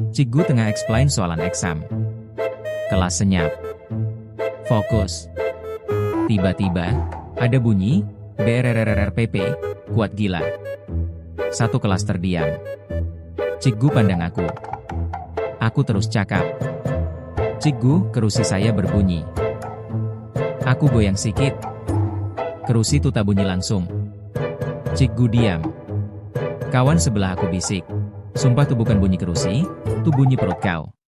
Cikgu tengah explain soalan eksam. Kelas senyap. Fokus. Tiba-tiba, ada bunyi, BRRRRPP, kuat gila. Satu kelas terdiam. Cikgu pandang aku. Aku terus cakap. Cikgu, kerusi saya berbunyi. Aku goyang sikit. Kerusi itu tak bunyi langsung. Cikgu diam. Kawan sebelah aku bisik. Sumpah itu bukan bunyi kerusi, itu bunyi perut kau.